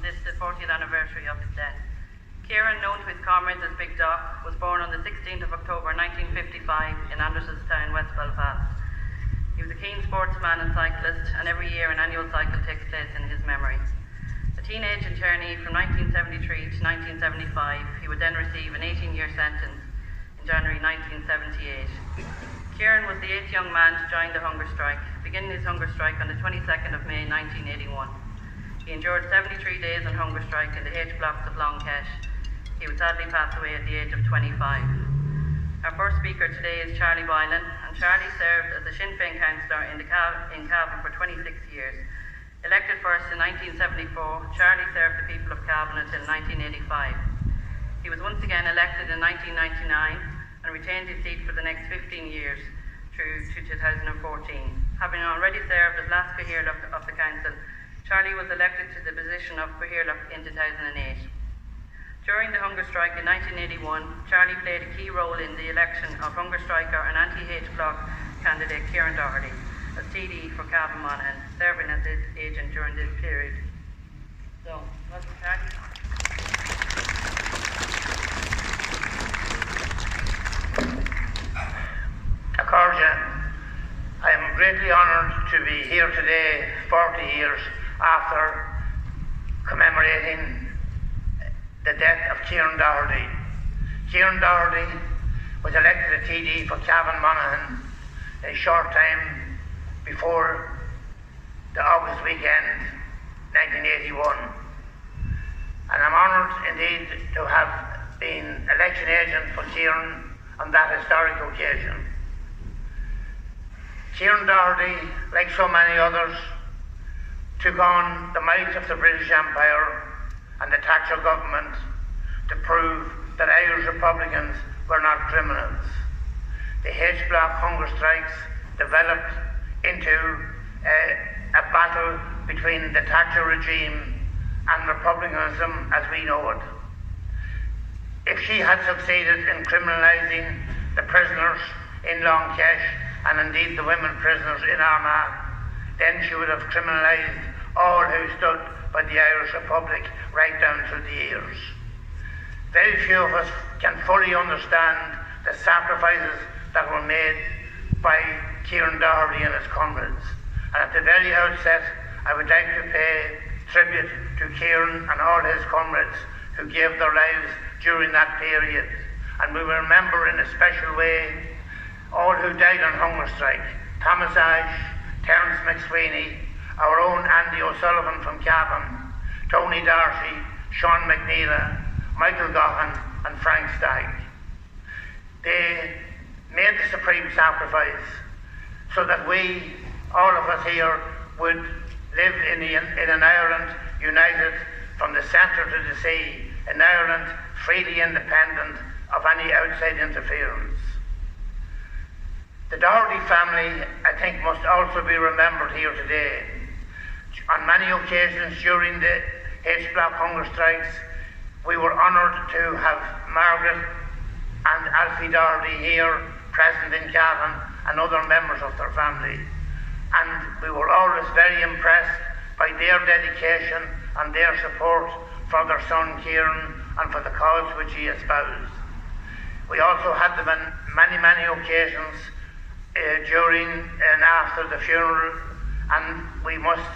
this, the 40th anniversary of his death. Kieran, known to his comrades as Big Doc, was born on the 16th of October 1955 in Andersonstown, West Belfast. He was a keen sportsman and cyclist, and every year an annual cycle takes place in his memory. A teenage internee from 1973 to 1975, he would then receive an 18-year sentence in January 1978. Kieran was the 8th young man to join the hunger strike, beginning his hunger strike on the 22nd of May 1981. He endured 73 days on hunger strike in the H blocks of Long Kesh. He would sadly pass away at the age of 25. Our first speaker today is Charlie Boylan, and Charlie served as a Sinn Féin councillor in Cavan for 26 years. Elected first in 1974, Charlie served the people of Cavan until 1985. He was once again elected in 1999 and retained his seat for the next 15 years through to 2014. Having already served as last Cathaoirleach of the council, Charlie was elected to the position of Cathaoirleach in 2008. During the hunger strike in 1981, Charlie played a key role in the election of hunger striker and anti-H bloc candidate Kieran Doherty as TD for Cavan Monaghan, serving as his agent during this period. So, welcome Charlie. Accordia, I am greatly honoured to be here today, 40 years after commemorating the death of Kieran Doherty. Kieran Doherty was elected a TD for Cavan Monaghan a short time before the August weekend 1981. And I'm honoured indeed to have been election agent for Kieran on that historic occasion. Kieran Doherty, like so many others, took on the might of the British Empire and the Thatcher government to prove that Irish Republicans were not criminals. The H-block hunger strikes developed into a battle between the Thatcher regime and republicanism as we know it. If she had succeeded in criminalising the prisoners in Long Kesh and indeed the women prisoners in Armagh, then she would have criminalised all who stood by the Irish Republic right down through the years. Very few of us can fully understand the sacrifices that were made by Kieran Doherty and his comrades. And at the very outset, I would like to pay tribute to Kieran and all his comrades who gave their lives during that period. And we will remember in a special way all who died on hunger strike: Thomas Ashe, Terence McSweeney, our own Andy O'Sullivan from Cavan, Tony Doherty, Sean McNeela, Michael Gaughan and Frank Stagg. They made the supreme sacrifice so that we, all of us here, would live in an Ireland united from the centre to the sea, an Ireland freely independent of any outside interference. The Doherty family, I think, must also be remembered here today. On many occasions during the H-block hunger strikes, we were honoured to have Margaret and Alfie Doherty here present in Cavan and other members of their family. And we were always very impressed by their dedication and their support for their son Kieran and for the cause which he espoused. We also had them on many occasions during and after the funeral, and we must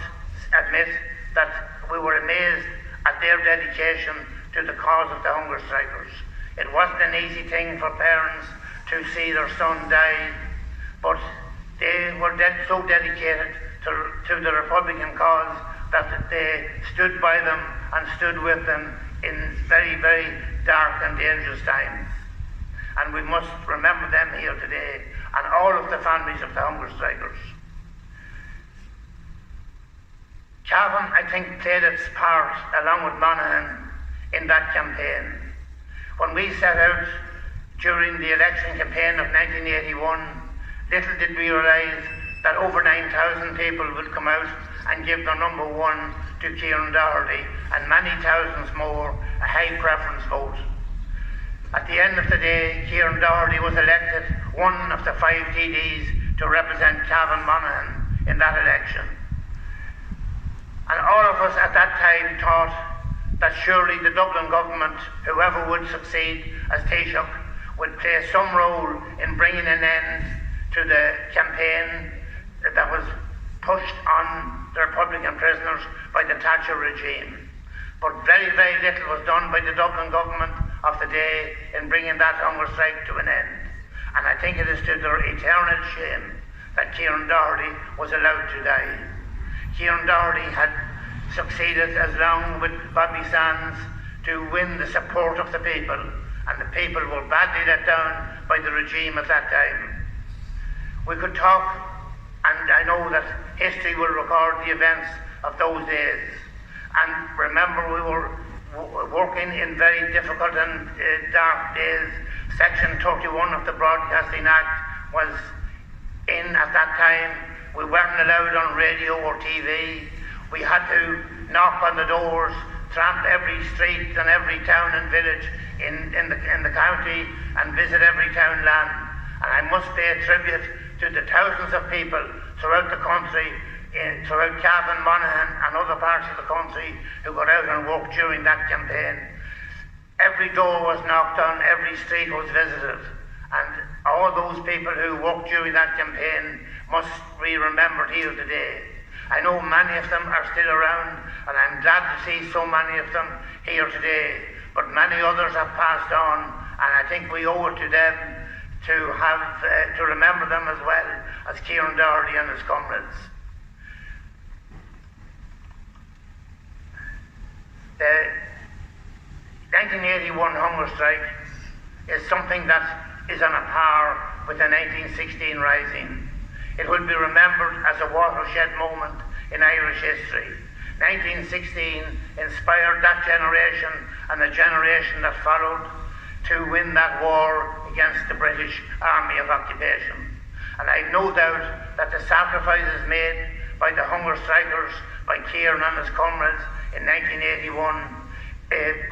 admit that we were amazed at their dedication to the cause of the hunger strikers. It wasn't an easy thing for parents to see their son die, but they were so dedicated to the Republican cause that they stood by them and stood with them in very dark and dangerous times. And we must remember them here today and all of the families of the hunger strikers. Cavan, I think, played its part along with Monaghan in that campaign. When we set out during the election campaign of 1981, little did we realise that over 9,000 people would come out and give their number one to Kieran Doherty, and many thousands more a high preference vote. At the end of the day, Kieran Doherty was elected one of the 5 TDs to represent Cavan Monaghan in that election. And all of us at that time thought that surely the Dublin government, whoever would succeed as Taoiseach, would play some role in bringing an end to the campaign that was pushed on the Republican prisoners by the Thatcher regime. But very, very little was done by the Dublin government of the day in bringing that hunger strike to an end. And I think it is to their eternal shame that Kieran Doherty was allowed to die. Kieran Doherty had succeeded, as long with Bobby Sands, to win the support of the people, and the people were badly let down by the regime at that time. We could talk, and I know that history will record the events of those days. And remember, we were working in very difficult and dark days. Section 31 of the Broadcasting Act was in at that time. We weren't allowed on radio or TV. We had to knock on the doors, tramp every street and every town and village in the county, and visit every townland. And I must pay tribute to the thousands of people throughout the country, throughout Cavan, Monaghan and other parts of the country, who got out and worked during that campaign. Every door was knocked on, every street was visited, and all those people who worked during that campaign must be remembered here today. I know many of them are still around, and I'm glad to see so many of them here today, but many others have passed on, and I think we owe it to them to remember them as well as Kieran Doherty and his comrades. The 1981 hunger strike is something that is on a par with the 1916 Rising. It will be remembered as a watershed moment in Irish history. 1916 inspired that generation and the generation that followed to win that war against the British Army of Occupation. And I've no doubt that the sacrifices made by the hunger strikers, by Kieran and his comrades in 1981,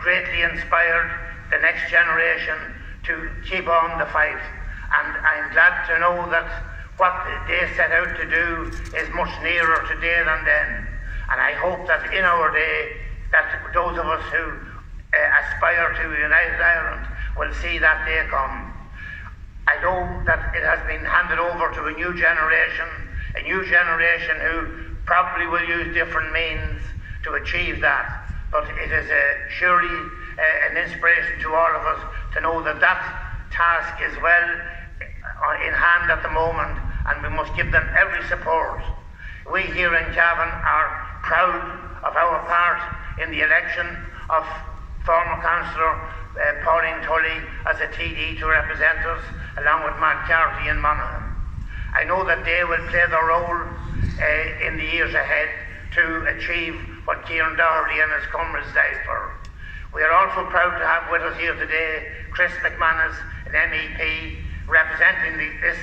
greatly inspired the next generation to keep on the fight. And I'm glad to know that what they set out to do is much nearer today than then. And I hope that in our day, that those of us who aspire to a united Ireland will see that day come. I know that it has been handed over to a new generation who probably will use different means to achieve that. But it is surely an inspiration to all of us to know that that task is well in hand at the moment, and we must give them every support. We here in Cavan are proud of our part in the election of former Councillor Pauline Tully as a TD to represent us, along with Mark Carty in Monaghan. I know that they will play their role in the years ahead to achieve what Kieran Doherty and his comrades died for. We are also proud to have with us here today Chris McManus, an MEP representing this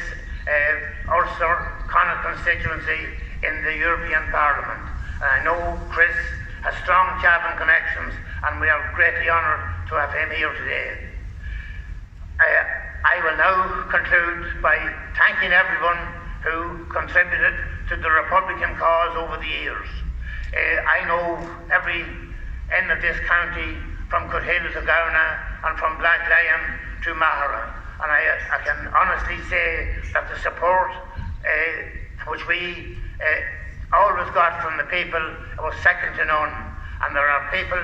Ulster Connacht constituency in the European Parliament. And I know Chris has strong Cavan connections, and we are greatly honoured to have him here today. I will now conclude by thanking everyone who contributed to the Republican cause over the years. I know every end of this county, from Coothill to Gowna and from Black Lion to Mahara, and I can honestly say that the support which we always got from the people was second to none, and there are people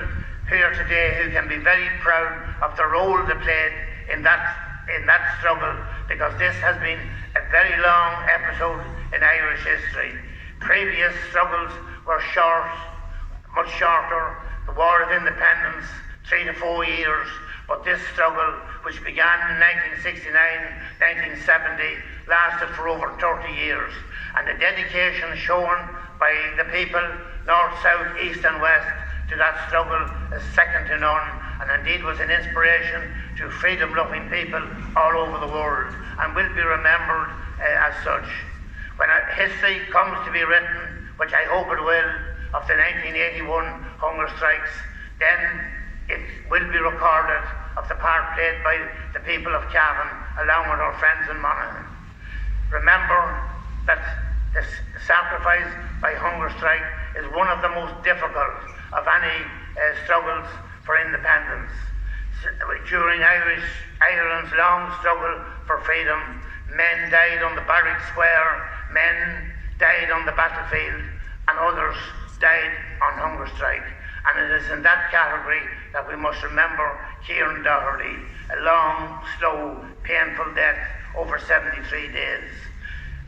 here today who can be very proud of the role they played in that struggle, because this has been a very long episode in Irish history. Previous struggles were short, much shorter. The War of Independence, 3 to 4 years, but this struggle, which began in 1969, 1970, lasted for over 30 years. And the dedication shown by the people, north, south, east and west, to that struggle is second to none, and indeed was an inspiration to freedom-loving people all over the world, and will be remembered as such. When history comes to be written, which I hope it will, of the 1981 hunger strikes, then it will be recorded of the part played by the people of Cavan, along with our friends in Monaghan. Remember that the sacrifice by hunger strike is one of the most difficult of any struggles for independence. During Ireland's long struggle for freedom, men died on the barrack square, men died on the battlefield, and others died on hunger strike. And it is in that category that we must remember Kieran Doherty, a long, slow, painful death over 73 days.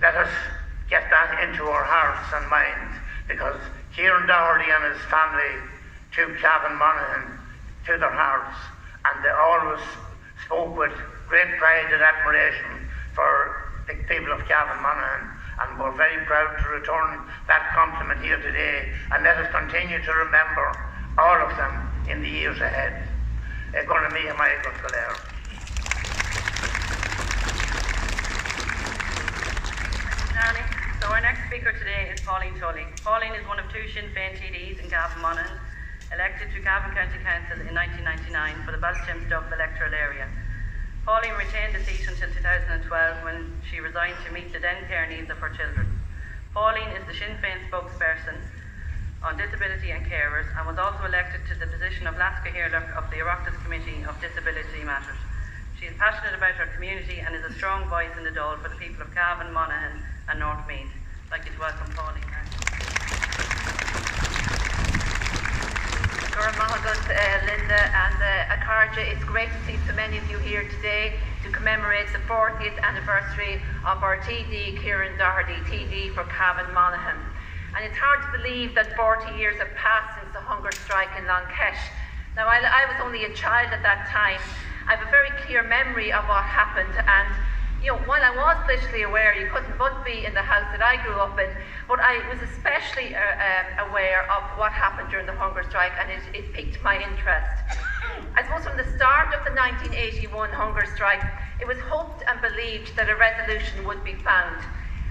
Let us get that into our hearts and minds, because Kieran Doherty and his family took Cavan to their hearts, and they always spoke with great pride and admiration for the people of Cavan, and we're very proud to return that compliment here today, and let us continue to remember all of them in the years ahead. So our next speaker today is Pauline Tully. Pauline is one of two Sinn Féin TDs in Cavan, elected to Cavan County Council in 1999 for the Balshamstuff electoral area. Pauline retained the seat until 2012 when she resigned to meet the then care needs of her children. Pauline is the Sinn Féin spokesperson on disability and carers and was also elected to the position of Lasca Hirlock of the Oireachtas Committee of Disability Matters. She is passionate about her community and is a strong voice in the Dáil for the people of Cavan, Monaghan and North Meath. I'd like you to welcome Pauline. Linda and Akarja, it's great to see so many of you here today to commemorate the 40th anniversary of our TD, Kieran Doherty, TD for Cavan, Monaghan. And it's hard to believe that 40 years have passed since the hunger strike in Lankesh. Now, I was only a child at that time. I have a very clear memory of what happened, and while I was politically aware, you couldn't but be in the house that I grew up in, but I was especially aware of what happened during the hunger strike, and it piqued my interest. I suppose from the start of the 1981 hunger strike, it was hoped and believed that a resolution would be found.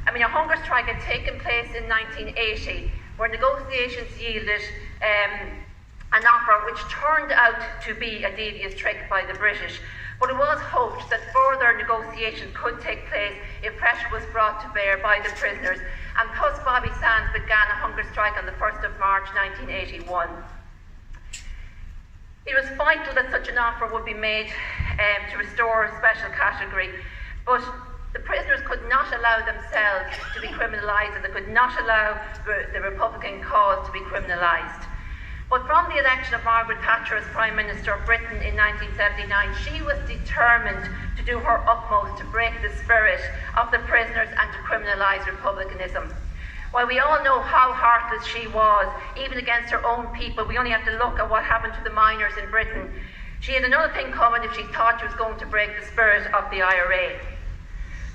I mean, a hunger strike had taken place in 1980, where negotiations yielded an offer which turned out to be a devious trick by the British. But it was hoped that further negotiation could take place if pressure was brought to bear by the prisoners, and thus Bobby Sands began a hunger strike on the 1st of March 1981. It was vital that such an offer would be made to restore a special category, but the prisoners could not allow themselves to be criminalised, and they could not allow the Republican cause to be criminalised. But from the election of Margaret Thatcher as Prime Minister of Britain in 1979, she was determined to do her utmost to break the spirit of the prisoners and to criminalise republicanism. While we all know how heartless she was, even against her own people, we only have to look at what happened to the miners in Britain. She had another thing coming if she thought she was going to break the spirit of the IRA.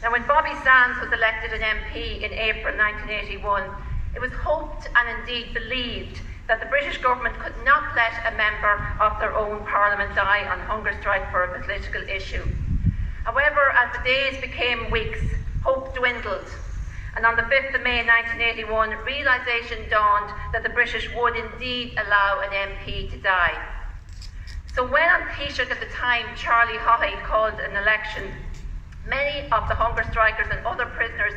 Now, when Bobby Sands was elected an MP in April 1981, it was hoped and indeed believed that the British government could not let a member of their own parliament die on hunger strike for a political issue. However, as the days became weeks, hope dwindled, and on the 5th of May 1981, realisation dawned that the British would indeed allow an MP to die. So when on Taoiseach at the time, Charlie Haughey, called an election, many of the hunger strikers and other prisoners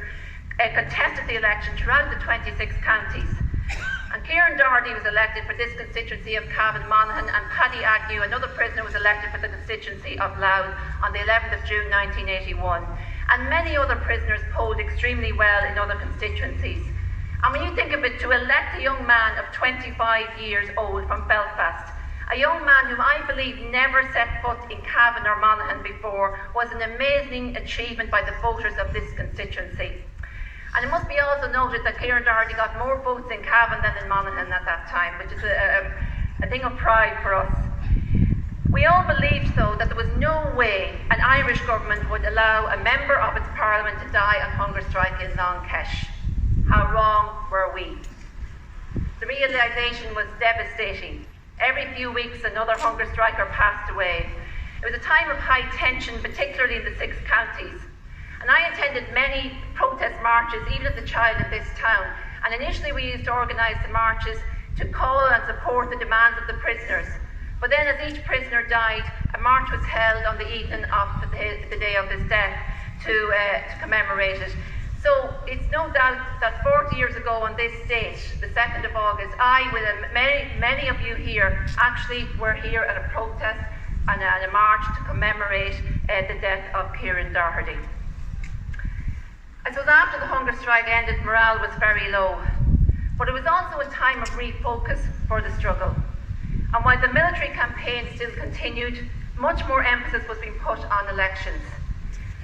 contested the election throughout the 26 counties. And Kieran Doherty was elected for this constituency of Cavan, Monaghan, and Paddy Agnew, another prisoner, was elected for the constituency of Louth on the 11th of June 1981. And many other prisoners polled extremely well in other constituencies. And when you think of it, to elect a young man of 25 years old from Belfast, a young man whom I believe never set foot in Cavan or Monaghan before, was an amazing achievement by the voters of this constituency. And it must be also noted that Kieran Doherty got more votes in Cavan than in Monaghan at that time, which is a thing of pride for us. We all believed, though, that there was no way an Irish government would allow a member of its parliament to die on hunger strike in Lankesh. How wrong were we? The realisation was devastating. Every few weeks another hunger striker passed away. It was a time of high tension, particularly in the 6 counties. And I attended many protest marches, even as a child in this town. And initially we used to organise the marches to call and support the demands of the prisoners. But then as each prisoner died, a march was held on the evening of the day of his death to commemorate it. So it's no doubt that 40 years ago on this date, the 2nd of August, I, with many of you here, actually were here at a protest and at a march to commemorate the death of Kieran Doherty. I suppose after the hunger strike ended, morale was very low, but it was also a time of refocus for the struggle. And while the military campaign still continued, much more emphasis was being put on elections.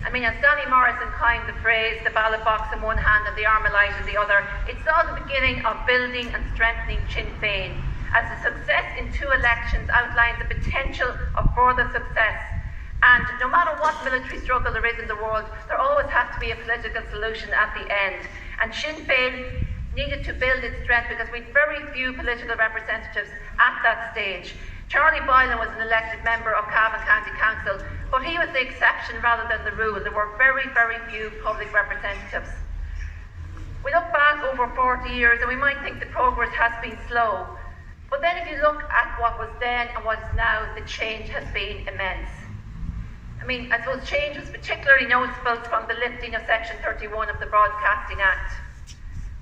I mean, as Danny Morrison coined the phrase, the ballot box in one hand and the Armalite in the other, it saw the beginning of building and strengthening Sinn Féin, as the success in 2 elections outlines the potential of further success. And no matter what military struggle there is in the world, there always has to be a political solution at the end. And Sinn Féin needed to build its strength because we had very few political representatives at that stage. Charlie Boylan was an elected member of Cavan County Council, but he was the exception rather than the rule. There were very, very few public representatives. We look back over 40 years and we might think the progress has been slow, but then if you look at what was then and what is now, the change has been immense. I mean, I suppose change was particularly noticeable from the lifting of Section 31 of the Broadcasting Act.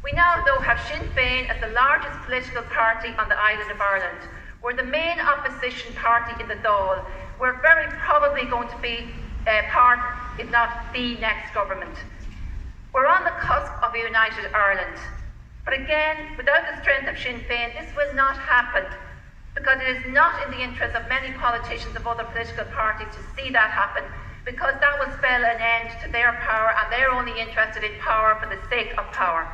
We now, though, have Sinn Féin as the largest political party on the island of Ireland. We're the main opposition party in the Dáil. We're very probably going to be part, if not the next government. We're on the cusp of a united Ireland. But again, without the strength of Sinn Féin, this will not happen, because it is not in the interest of many politicians of other political parties to see that happen, because that will spell an end to their power, and they're only interested in power for the sake of power.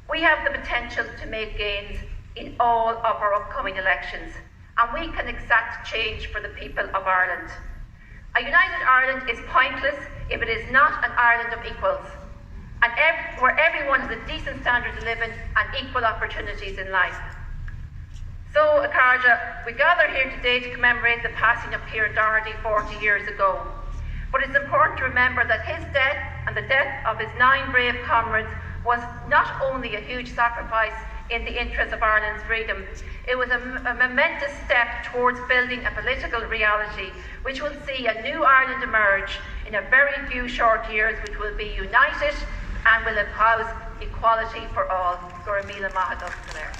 We have the potential to make gains in all of our upcoming elections, and we can exact change for the people of Ireland. A united Ireland is pointless if it is not an Ireland of equals, and where everyone has a decent standard of living and equal opportunities in life. So, Akarja, we gather here today to commemorate the passing of Kieran Doherty 40 years ago. But it's important to remember that his death and the death of his 9 brave comrades was not only a huge sacrifice in the interest of Ireland's freedom, it was a momentous step towards building a political reality which will see a new Ireland emerge in a very few short years, which will be united and will espouse equality for all. Goramila Mahados there.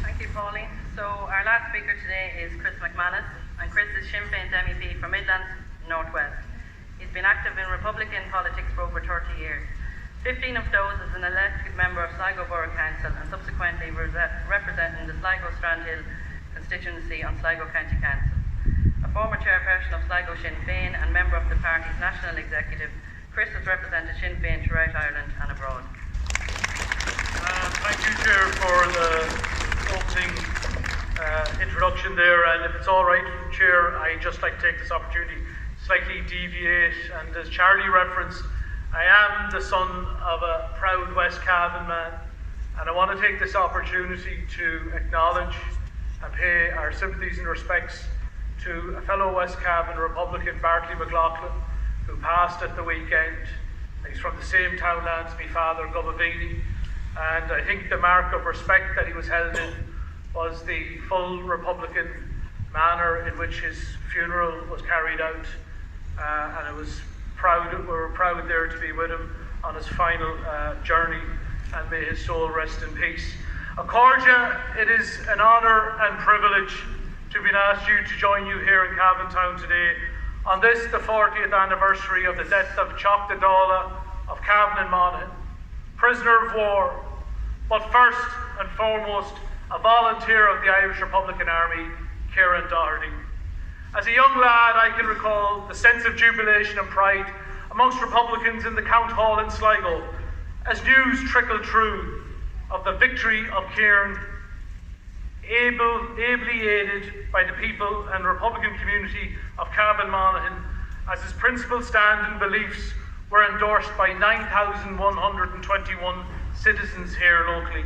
Thank you, Pauline. So our last speaker today is Chris McManus, and Chris is Sinn Féin's MEP for Midlands Northwest. He's been active in Republican politics for over 30 years. 15 of those as an elected member of Sligo Borough Council and subsequently representing the Sligo-Strandhill constituency on Sligo County Council. A former chairperson of Sligo Sinn Féin and member of the party's national executive, Chris has represented Sinn Féin throughout Ireland and abroad. Thank you, Chair, for the opening introduction there, and if it's all right, Chair, I'd just like to take this opportunity to slightly deviate, and as Charlie referenced, I am the son of a proud West Cavan man, and I want to take this opportunity to acknowledge and pay our sympathies and respects to a fellow West Cavan Republican, Bartley McLaughlin, who passed at the weekend. He's from the same townland as my father, Gubavini, and I think the mark of respect that he was held in was the full Republican manner in which his funeral was carried out, and we were proud there to be with him on his final journey, and may his soul rest in peace. Accordia, it is an honour and privilege to be asked you to join you here in Cavan Town today on this, the 40th anniversary of the death of Chop the Dála of Cavan and Monaghan, prisoner of war, but first and foremost a volunteer of the Irish Republican Army, Kieran Doherty. As a young lad, I can recall the sense of jubilation and pride amongst Republicans in the Count Hall in Sligo as news trickled through of the victory of Kieran, ably aided by the people and Republican community of Cavan Monaghan, as his principal stand and beliefs were endorsed by 9,121 citizens here locally.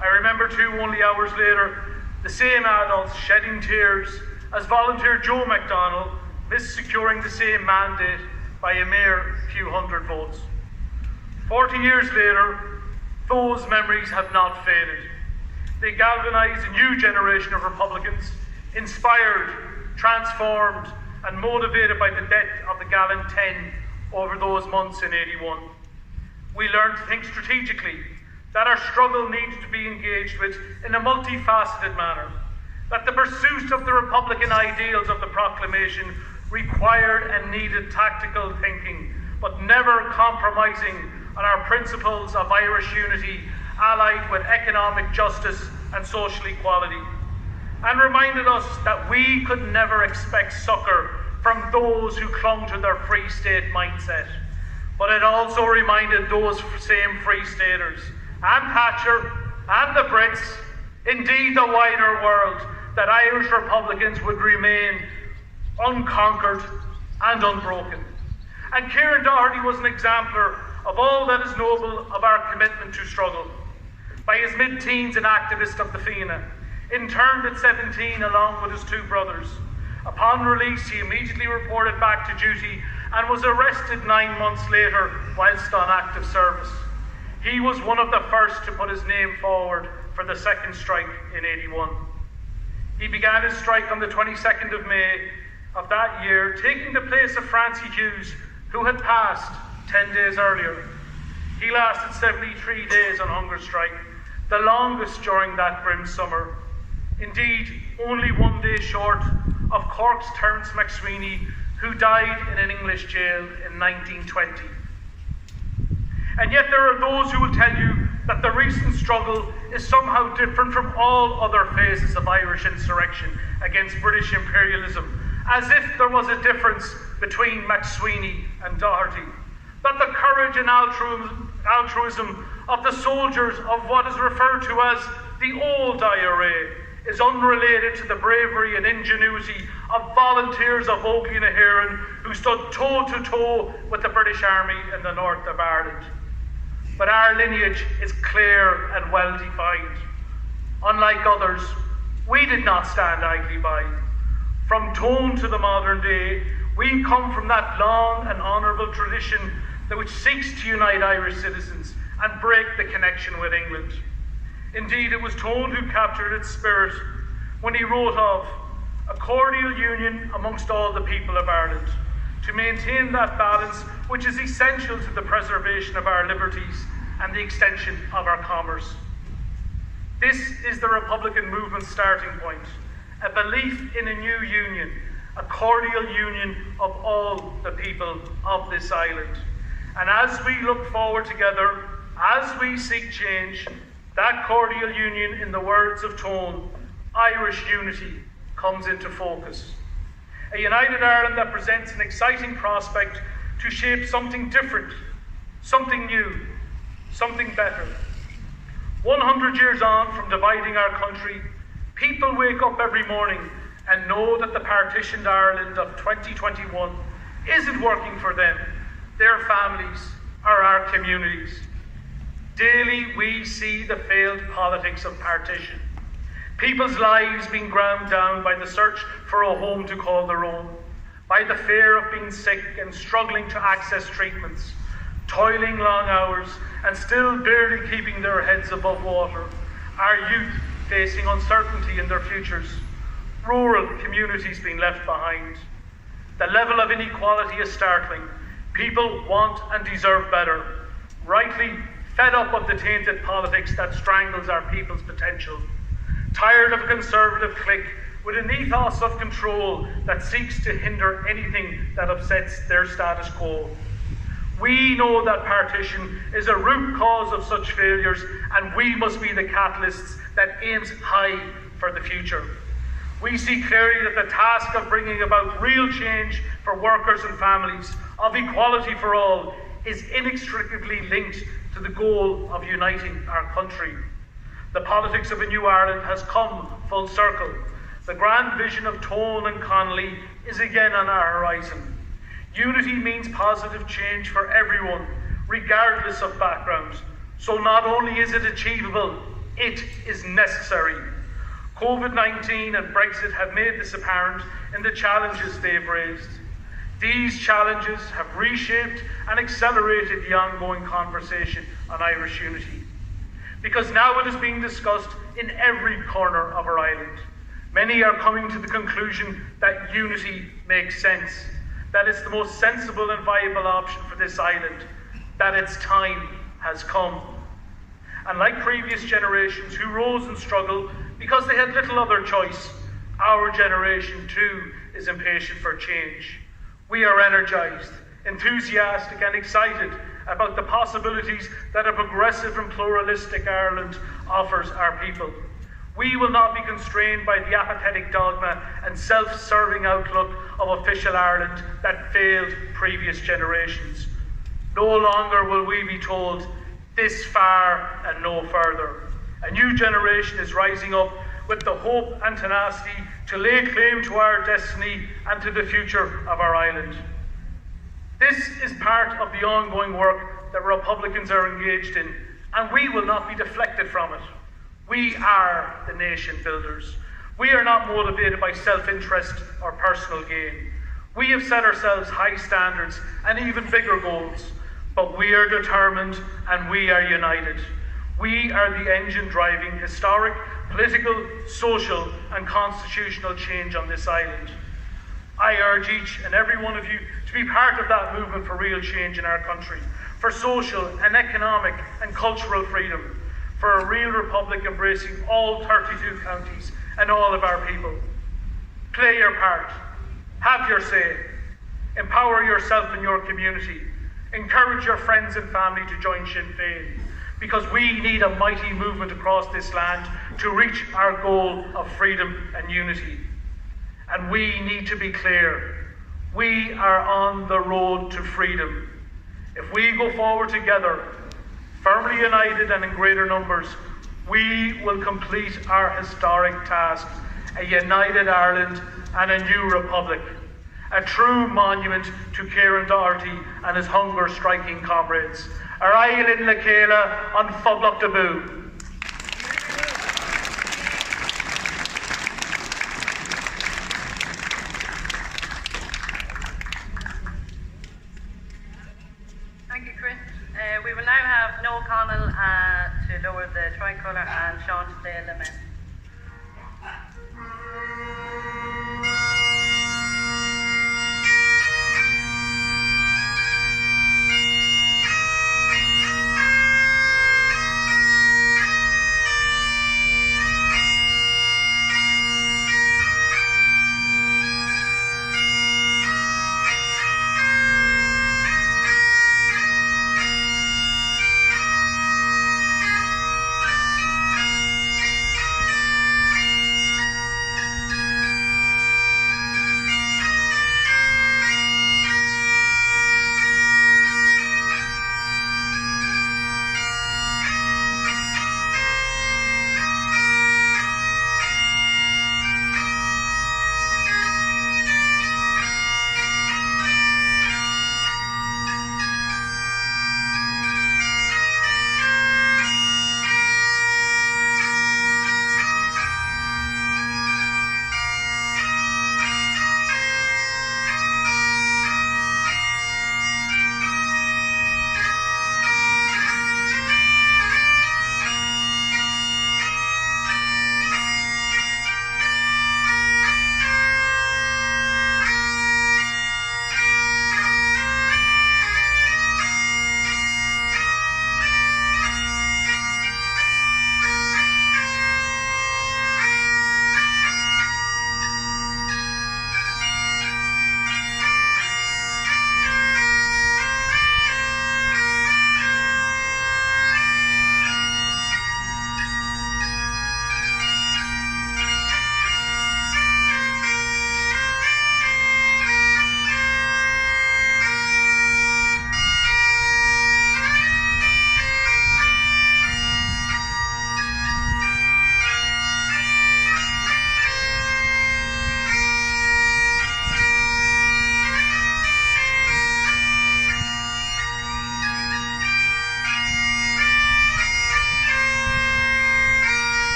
I remember too, only hours later, the same adults shedding tears as volunteer Joe MacDonald missed securing the same mandate by a mere few hundred votes. 40 years later, those memories have not faded. They galvanised a new generation of Republicans, inspired, transformed, and motivated by the death of the gallant 10 over those months in 81. We learned to think strategically, that our struggle needed to be engaged with in a multifaceted manner, that the pursuit of the Republican ideals of the proclamation required and needed tactical thinking, but never compromising on our principles of Irish unity, allied with economic justice and social equality, and reminded us that we could never expect succour from those who clung to their Free State mindset. But it also reminded those same Free Staters, and Thatcher, and the Brits, indeed the wider world, that Irish Republicans would remain unconquered and unbroken. And Kieran Doherty was an exemplar of all that is noble of our commitment to struggle. By his mid-teens, an activist of the Fianna, interned at 17 along with his two brothers. Upon release, he immediately reported back to duty and was arrested 9 months later whilst on active service. He was one of the first to put his name forward for the second strike in 81. He began his strike on the 22nd of May of that year, taking the place of Francie Hughes, who had passed 10 days earlier. He lasted 73 days on hunger strike, the longest during that grim summer. Indeed, only 1 day short of Cork's Terence McSweeney, who died in an English jail in 1920. And yet there are those who will tell you that the recent struggle is somehow different from all other phases of Irish insurrection against British imperialism, as if there was a difference between McSweeney and Doherty. That the courage and altruism of the soldiers of what is referred to as the old IRA is unrelated to the bravery and ingenuity of volunteers of Oakley and Ahearn who stood toe to toe with the British Army in the north of Ireland. But our lineage is clear and well defined. Unlike others, we did not stand idly by. From Tone to the modern day, we come from that long and honourable tradition that which seeks to unite Irish citizens and break the connection with England. Indeed, it was Tone who captured its spirit when he wrote of a cordial union amongst all the people of Ireland, to maintain that balance which is essential to the preservation of our liberties and the extension of our commerce. This is the Republican movement's starting point, a belief in a new union, a cordial union of all the people of this island. And as we look forward together, as we seek change, that cordial union, in the words of Tone, Irish unity, comes into focus. A united Ireland that presents an exciting prospect to shape something different, something new, something better. 100 years on from dividing our country, people wake up every morning and know that the partitioned Ireland of 2021 isn't working for them, their families, or our communities. Daily we see the failed politics of partition. People's lives being ground down by the search for a home to call their own, by the fear of being sick and struggling to access treatments, toiling long hours and still barely keeping their heads above water, our youth facing uncertainty in their futures, rural communities being left behind. The level of inequality is startling. People want and deserve better, rightly fed up of the tainted politics that strangles our people's potential, tired of a conservative clique with an ethos of control that seeks to hinder anything that upsets their status quo. We know that partition is a root cause of such failures, and we must be the catalysts that aims high for the future. We see clearly that the task of bringing about real change for workers and families, of equality for all, is inextricably linked to the goal of uniting our country. The politics of a new Ireland has come full circle. The grand vision of Tone and Connolly is again on our horizon. Unity means positive change for everyone, regardless of background. So not only is it achievable, it is necessary. COVID-19 and Brexit have made this apparent in the challenges they've raised. These challenges have reshaped and accelerated the ongoing conversation on Irish unity, because now it is being discussed in every corner of our island. Many are coming to the conclusion that unity makes sense, that it's the most sensible and viable option for this island, that its time has come. And like previous generations who rose and struggled because they had little other choice, our generation too is impatient for change. We are energised, enthusiastic and excited about the possibilities that a progressive and pluralistic Ireland offers our people. We will not be constrained by the apathetic dogma and self-serving outlook of official Ireland that failed previous generations. No longer will we be told, this far and no further. A new generation is rising up with the hope and tenacity to lay claim to our destiny and to the future of our island. This is part of the ongoing work that Republicans are engaged in, and we will not be deflected from it. We are the nation builders. We are not motivated by self-interest or personal gain. We have set ourselves high standards and even bigger goals, but we are determined and we are united. We are the engine driving historic, political, social and constitutional change on this island. I urge each and every one of you to be part of that movement for real change in our country, for social and economic and cultural freedom, for a real republic embracing all 32 counties and all of our people. Play your part, have your say, empower yourself and your community, encourage your friends and family to join Sinn Féin, because we need a mighty movement across this land to reach our goal of freedom and unity. And we need to be clear, we are on the road to freedom. If we go forward together, firmly united and in greater numbers, we will complete our historic task, a united Ireland and a new republic, a true monument to Kieran Doherty and his hunger-striking comrades. Ar ail in le céile an phoblach de bú. Thank you, Chris. We will now have Noel Connell to lower the tricolour and Sean to say a lament.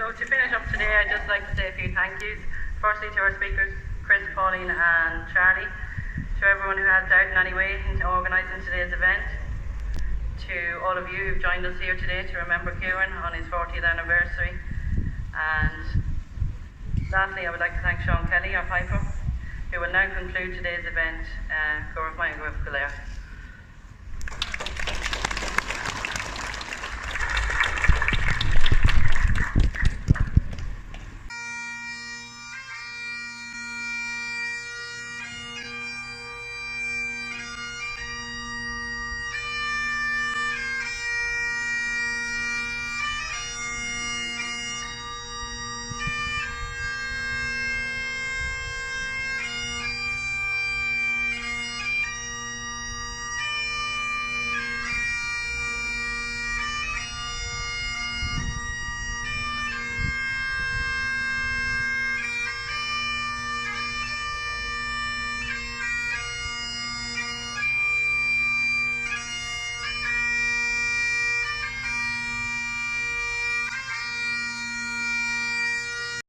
So to finish up today, I'd just like to say a few thank yous. Firstly to our speakers, Chris, Pauline and Charlie. To everyone who helped out in any way in organising today's event. To all of you who've joined us here today to remember Kieran on his 40th anniversary. And lastly, I would like to thank Sean Kelly, our piper, who will now conclude today's event. Go with my